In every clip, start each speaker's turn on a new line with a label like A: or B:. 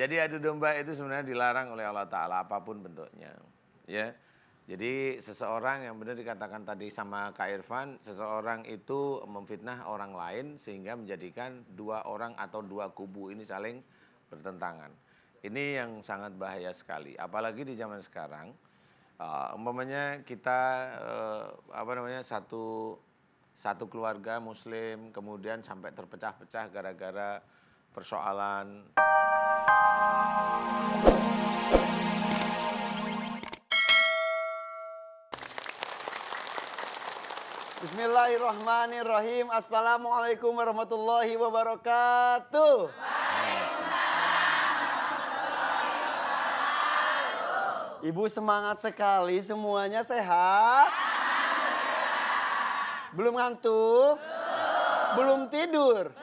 A: Jadi adu domba itu sebenarnya dilarang oleh Allah Ta'ala apapun bentuknya. Ya. Jadi seseorang yang benar dikatakan tadi sama Kak Irfan, seseorang itu memfitnah orang lain sehingga menjadikan dua orang atau dua kubu ini saling bertentangan. Ini yang sangat bahaya sekali. Apalagi di zaman sekarang, umpamanya kita satu keluarga Muslim kemudian sampai terpecah-pecah gara-gara persoalan.
B: Bismillahirrahmanirrahim. Assalamualaikum warahmatullahi wabarakatuh. Ibu semangat sekali, semuanya sehat? Belum ngantuk? Belum tidur?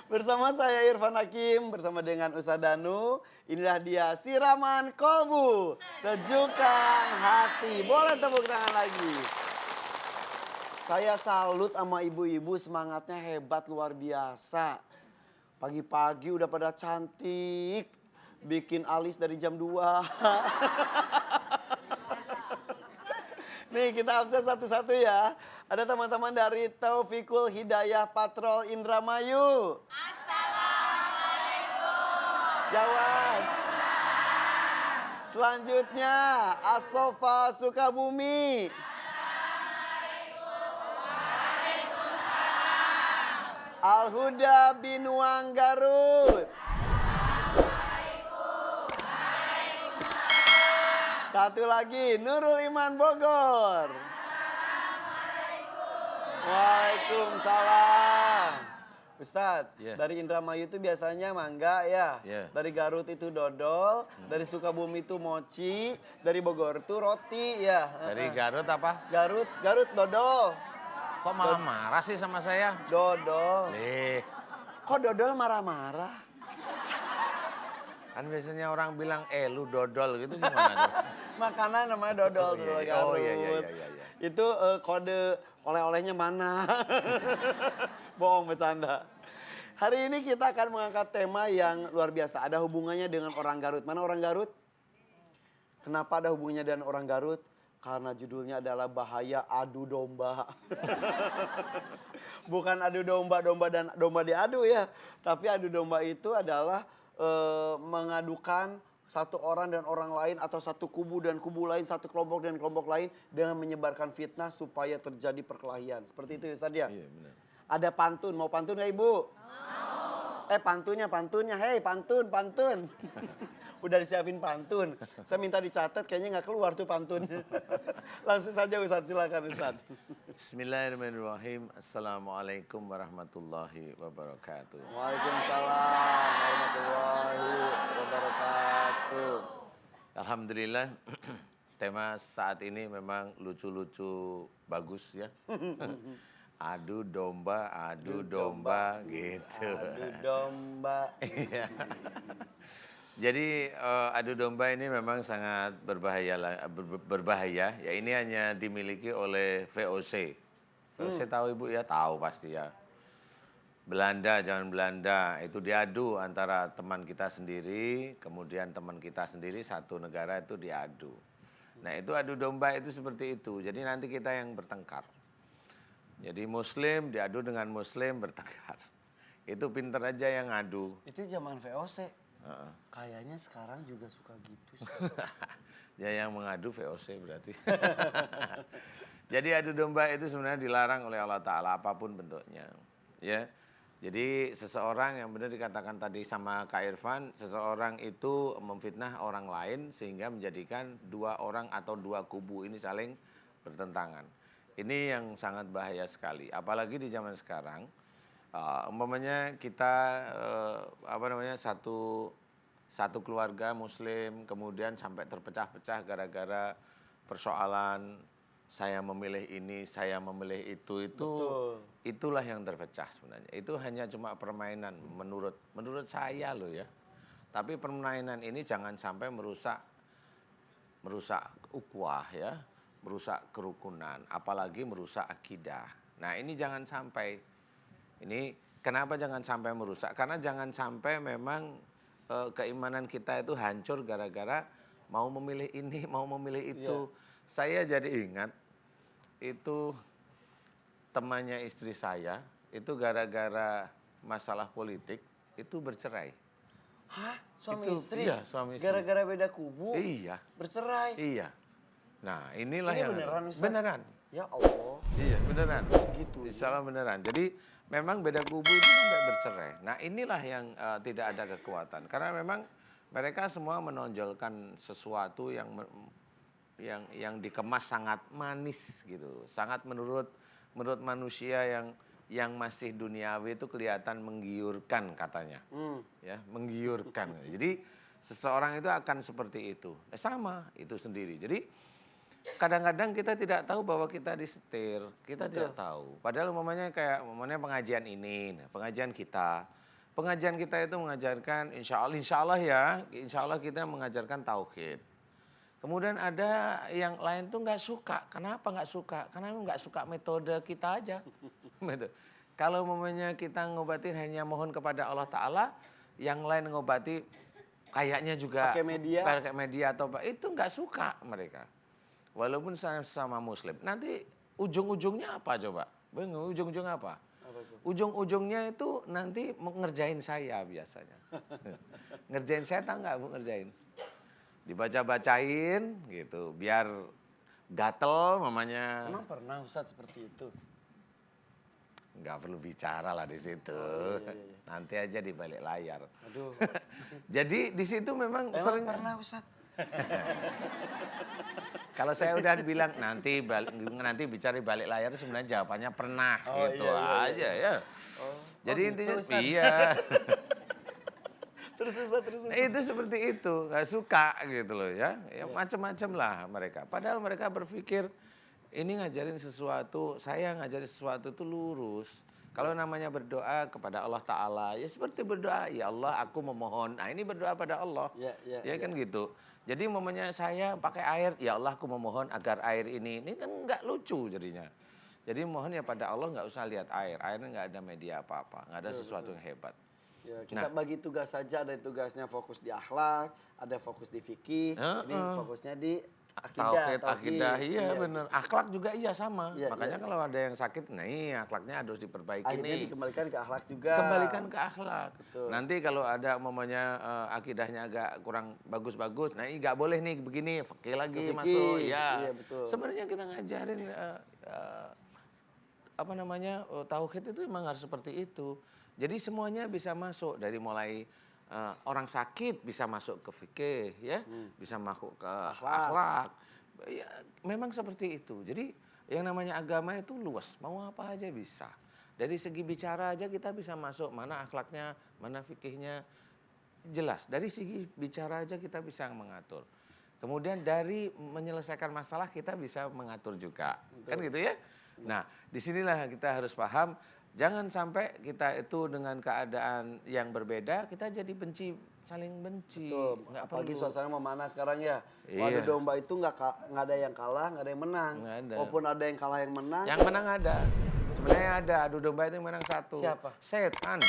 B: Bersama saya Irfan Hakim, bersama dengan Ustadz Danu. Inilah dia Siraman Kolbu, Sejukan Hati. Boleh tepuk tangan lagi. Saya salut sama ibu-ibu, semangatnya hebat luar biasa. Pagi-pagi udah pada cantik, bikin alis dari jam 2. Nih kita absen satu-satu ya. Ada teman-teman dari Taufikul Hidayah Patrol Indramayu. Assalamualaikum. Jawab. Selanjutnya Asofa Sukabumi. Assalamualaikum. Al-Huda Binuang Garut. Satu lagi, Nurul Iman Bogor. Waalaikumsalam. Ustadz, dari Indramayu itu biasanya mangga ya. Dari Garut itu dodol, dari Sukabumi itu mochi, dari Bogor itu roti ya.
A: Dari Garut apa?
B: Garut dodol.
A: Kok malah marah sih sama saya?
B: Dodol. Kok dodol marah-marah?
A: Kan biasanya orang bilang, lu dodol gitu gimana?
B: Makanan namanya dodol, dodol Garut.
A: Oh iya.
B: Itu kode oleh-olehnya mana? Bohong, bercanda. Hari ini kita akan mengangkat tema yang luar biasa. Ada hubungannya dengan orang Garut. Mana orang Garut? Kenapa ada hubungannya dengan orang Garut? Karena judulnya adalah bahaya adu domba. Bukan adu domba dan domba diadu ya. Tapi adu domba itu adalah mengadukan satu orang dan orang lain atau satu kubu dan kubu lain, satu kelompok dan kelompok lain dengan menyebarkan fitnah supaya terjadi perkelahian. Seperti itu Ustaz ya? Iya benar. Ada pantun, mau pantun nggak Ibu? Mau. Pantunnya, hei pantun. Udah disiapin pantun. Saya minta dicatat, kayaknya nggak keluar tuh pantun. Langsung saja Ustaz, silakan Ustaz.
A: Bismillahirrahmanirrahim. Assalamualaikum warahmatullahi wabarakatuh.
B: Waalaikumsalam warahmatullahi wabarakatuh.
A: Alhamdulillah, tema saat ini memang lucu-lucu bagus ya. Adu domba gitu.
B: Adu domba.
A: Iya. Jadi adu domba ini memang sangat berbahaya. Ya ini hanya dimiliki oleh VOC. VOC tahu Ibu ya? Tahu pasti ya. Zaman Belanda itu diadu antara teman kita sendiri, kemudian teman kita sendiri satu negara itu diadu. Nah itu adu domba itu seperti itu. Jadi nanti kita yang bertengkar. Jadi Muslim diadu dengan Muslim bertengkar. Itu pinter aja yang ngadu.
B: Itu zaman VOC. Kayaknya sekarang juga suka gitu sih.
A: Ya yang mengadu VOC berarti. Jadi adu domba itu sebenarnya dilarang oleh Allah Ta'ala apapun bentuknya. Ya. Jadi seseorang yang benar dikatakan tadi sama Kak Irfan, seseorang itu memfitnah orang lain sehingga menjadikan dua orang atau dua kubu ini saling bertentangan. Ini yang sangat bahaya sekali. Apalagi di zaman sekarang, umpamanya kita satu keluarga Muslim kemudian sampai terpecah-pecah gara-gara persoalan saya memilih ini, saya memilih itu.
B: Betul.
A: Itulah yang terpecah sebenarnya. Itu hanya cuma permainan menurut saya loh ya. Tapi permainan ini jangan sampai merusak ukhuwah ya, merusak kerukunan, apalagi merusak akidah. Nah, ini jangan sampai. Ini kenapa jangan sampai merusak? Karena jangan sampai memang keimanan kita itu hancur gara-gara mau memilih ini, mau memilih itu. Saya jadi ingat itu temannya istri saya itu gara-gara masalah politik itu bercerai.
B: Hah? Suami
A: Itu,
B: istri?
A: iya, suami istri.
B: Gara-gara beda kubu?
A: Iya,
B: Bercerai?
A: iya. Nah, inilah
B: Ini
A: yang
B: beneran, Ustaz?
A: beneran.
B: Ya Allah.
A: Iya, beneran.
B: Gitu.
A: Insyaallah beneran. Jadi memang beda kubu itu sampai bercerai. Nah, inilah yang tidak ada kekuatan. Karena memang mereka semua menonjolkan sesuatu yang dikemas sangat manis gitu. Sangat menurut manusia yang masih duniawi itu kelihatan menggiurkan katanya. Ya, menggiurkan. Jadi seseorang itu akan seperti itu. Sama itu sendiri. Jadi kadang-kadang kita tidak tahu bahwa kita disetir, kita tidak tahu. Padahal umpamanya pengajian ini, pengajian kita itu mengajarkan insya Allah kita mengajarkan tauhid. Kemudian ada yang lain tuh nggak suka. Kenapa nggak suka? Karena nggak suka metode kita aja. Kalau umpamanya kita ngobatin hanya mohon kepada Allah Ta'ala, yang lain ngobati kayaknya juga
B: pakai media
A: atau apa, itu nggak suka mereka. Walaupun sama Muslim. Nanti ujung-ujungnya apa coba? Bingung, ujung-ujungnya apa? Ujung-ujungnya itu nanti ngerjain saya biasanya. Ngerjain saya tahu nggak Bu ngerjain? Dibaca-bacain gitu, biar gatel mamanya.
B: Emang pernah Ustadz seperti itu?
A: Nggak perlu bicara lah di situ.
B: Iya.
A: Nanti aja di balik layar.
B: Aduh.
A: Jadi di situ memang
B: Emang
A: sering
B: pernah Ustadz?
A: Kalau saya udah bilang nanti bicara di balik layar itu sebenarnya jawabannya pernah gitu aja ya. Jadi
B: gitu,
A: intinya
B: Ustaz.
A: iya.
B: Terus Ustadz.
A: Itu seperti itu, nggak suka gitu loh ya. Macam-macam lah mereka. Padahal mereka berpikir ini ngajarin sesuatu, saya ngajarin sesuatu itu lurus. Kalau namanya berdoa kepada Allah Ta'ala, ya seperti berdoa, ya Allah aku memohon. Nah ini berdoa pada Allah, ya kan gitu. Jadi momennya saya pakai air, ya Allah aku memohon agar air ini kan nggak lucu jadinya. Jadi mohon ya pada Allah nggak usah lihat air, airnya nggak ada media apa-apa, nggak ada sesuatu yang hebat.
B: Ya, kita bagi tugas saja, ada tugasnya fokus di akhlak, ada fokus di fikih, ini fokusnya di
A: akidah, iya benar. Akhlak juga iya sama.
B: Iya,
A: Makanya kalau ada yang sakit, akhlaknya harus diperbaiki
B: akhirnya
A: nih.
B: dikembalikan ke akhlak juga.
A: Kembalikan ke akhlak.
B: Betul.
A: Nanti kalau ada akidahnya agak kurang bagus-bagus, ini nggak boleh nih begini, fikih lagi masuk.
B: Iya, betul.
A: Sebenarnya kita ngajarin tauhid itu memang harus seperti itu. Jadi semuanya bisa masuk dari mulai orang sakit bisa masuk ke fikih ya, bisa masuk ke akhlak. Ya, memang seperti itu. Jadi yang namanya agama itu luas, mau apa aja bisa. Dari segi bicara aja kita bisa masuk, mana akhlaknya, mana fikihnya, jelas. Dari segi bicara aja kita bisa mengatur. Kemudian dari menyelesaikan masalah kita bisa mengatur juga. Betul. Kan gitu ya. Nah, disinilah kita harus paham. Jangan sampai kita itu dengan keadaan yang berbeda, kita jadi saling benci.
B: Betul. Apalagi suasana memanas sekarang ya. Adu domba itu nggak ada yang kalah, nggak ada yang menang. Walaupun ada yang kalah yang menang.
A: Yang menang ada. Sebenarnya ada. Adu domba itu yang menang satu.
B: Siapa?
A: Setan.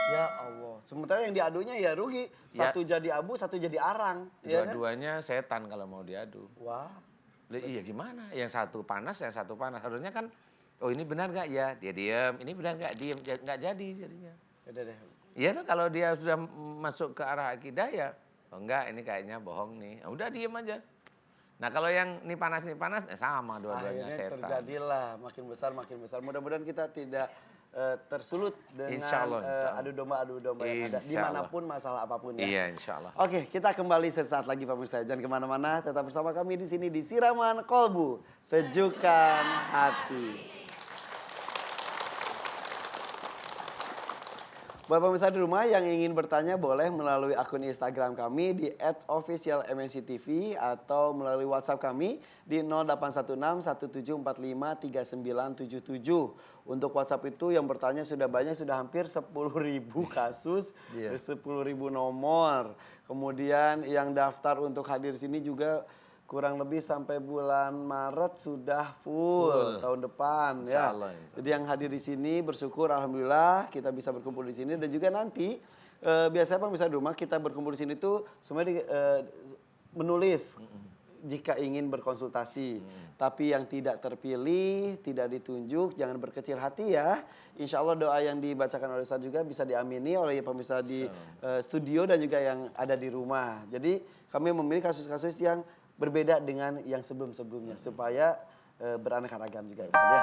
B: Ya Allah. Sementara yang diadunya ya rugi. Satu jadi abu, satu jadi arang.
A: Dua-duanya setan kalau mau diadu.
B: Wah.
A: Iya gimana? Yang satu panas, yang satu panas. Harusnya kan, oh ini benar nggak ya? Dia diam. Ini benar nggak? Diam. Nggak jadi jadinya.
B: Udah deh.
A: Iya tuh kalau dia sudah masuk ke arah akidah ya, oh enggak ini kayaknya bohong nih. Udah diam aja. Nah kalau yang ini panas sama dua-duanya setan.
B: Akhirnya terjadilah makin besar. Mudah-mudahan kita tidak tersulut dengan adu domba yang ada dimanapun masalah apapun ya.
A: Iya insya Allah.
B: Oke kita kembali sesaat lagi pemirsa, jangan kemana-mana, tetap bersama kami di sini di Siraman Kolbu, Sejukan Hati. Buat pemirsa di rumah yang ingin bertanya boleh melalui akun Instagram kami di @officialmnctv atau melalui WhatsApp kami di 081617453977. Untuk WhatsApp itu yang bertanya sudah banyak, sudah hampir 10.000 kasus, 10.000 nomor. Kemudian yang daftar untuk hadir di sini juga kurang lebih sampai bulan Maret sudah full tahun depan
A: Insya
B: ya.
A: Allah.
B: Jadi yang hadir di sini bersyukur alhamdulillah kita bisa berkumpul di sini dan juga nanti biasanya Bang bisa di rumah kita berkumpul di sini tuh semuanya menulis jika ingin berkonsultasi. Tapi yang tidak terpilih, tidak ditunjuk, jangan berkecil hati ya. Insya Allah doa yang dibacakan oleh Ustaz juga bisa diamini oleh pemirsa di studio dan juga yang ada di rumah. Jadi kami memilih kasus-kasus yang berbeda dengan yang sebelum-sebelumnya supaya beraneka ragam juga Ustaz ya.